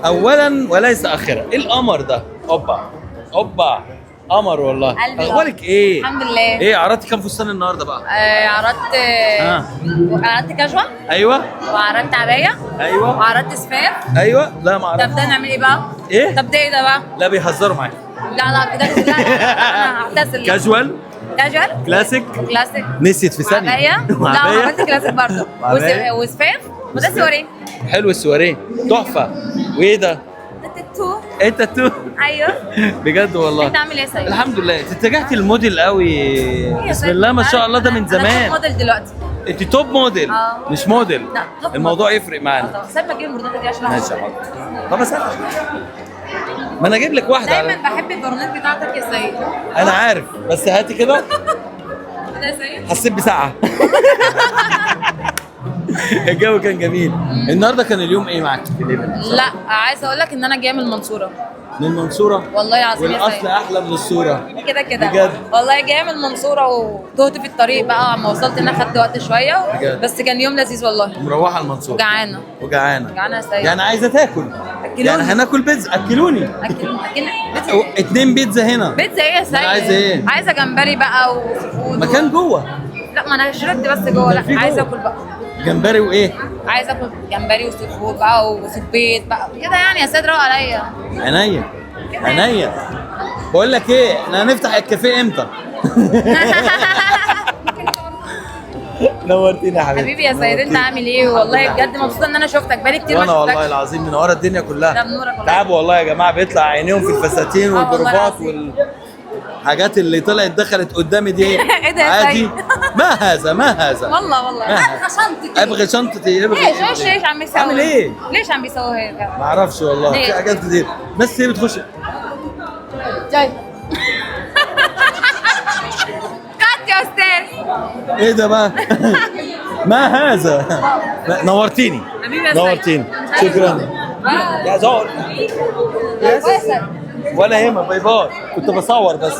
اولا وليس اخرا، ايه القمر ده؟ اوبا اوبا قمر والله. اخبارك ايه؟ الحمد لله. ايه عرضتي كام فستان النهارده بقى؟ عرضت كاجوال. ايوه وعرضت عبايه. ايوه وعرضت سفاف. ايوه. لا ما اعرفش. طب ده نعمل ايه بقى؟ ايه؟ طب ده ايه ده بقى؟ لا بيهزروا معايا. لا كده لا انا هعتزل. كاجوال كاجوال كلاسيك كلاسيك نسيت في ثانيه. عبايه. لا عملت كلاسيك برضه وعباية. وسفاف وده سوري. حلو السواريه تحفه. وايه ده؟ التاتو. انت تو ايوه. بجد والله. انت عامل ايه يا سيد؟ الحمد لله. انت اتجهتي الموديل قوي بسم الله ما شاء الله، ده من انا زمان. موديل دلوقتي. انت توب موديل مش موديل. لا توب الموضوع موديل. يفرق معانا. سيب ما اجيب البرونات دي عشان ماشي يا حاضر. طب اسال، ما انا اجيب لك واحده دايما على... بحب البرونات بتاعتك يا سيد. انا عارف بس هاتي كده. ده يا سيد. حسيت بساعه. الجو كان جميل. النهارده كان اليوم ايه معاك في الليفل؟ لا عايزه اقول لك ان انا جايه من المنصوره. من المنصوره؟ والله العظيم يا والاصل سيد. احلى من الصوره. كده كده بجد؟ والله جايه من المنصوره وتهت في الطريق بقى عما وصلت هنا، خدت وقت شويه بجد؟ بس كان يوم لذيذ والله. مروحه المنصوره جعانه. وجعانه جعانه يا سيد. يعني عايزه تاكل. أكلوني. يعني هناكل بيتزا، اكلوني. اكل اتنين بيتزا هنا. بيتزا ايه يا سيد؟ عايزه ايه؟ عايزه جمبري بقى وسي فود مكان جوه. لا ما انا شربت بس جوه. في لا عايزه جوه. اكل بقى. جمبري وايه؟ عايزه اكل جمبري وسي فود بقى وسبيت بقى كده يعني يا سيد، روق عليا. عينيا عينيا. بقول لك ايه، احنا هنفتح الكافيه امتى؟ نورتيني يا حبيبي. حبيبي يا سيد، انت عامل ايه؟ والله بجد مبسوطه ان انا شفتك، بقالي كتير ما وانا شفتكش. والله العظيم منوره الدنيا كلها. ده بنورك والله. تعبوا والله يا جماعه، بيطلع عينيهم في الفساتين والله والبروفات العظيم. والحاجات اللي طلعت دخلت قدامي دي. ايه ده يا عادي. سيد؟ ما هذا ما هذا. والله ابغى شنطتي. ابغى شنطتي. ليش عم بيسووا؟ عامل ايه؟ ليش عم بيسووا هيك؟ ما اعرفش والله. ليه؟ في حاجات كتير بس هي بتخش. جاي. كات يا استاذ. ايه ده بقى؟ ما هذا. نورتيني. حبيبي يا سيد. نورتيني. شكرا يا زهر. كويس. ولا يهمك. باي باي. كنت بصور بس.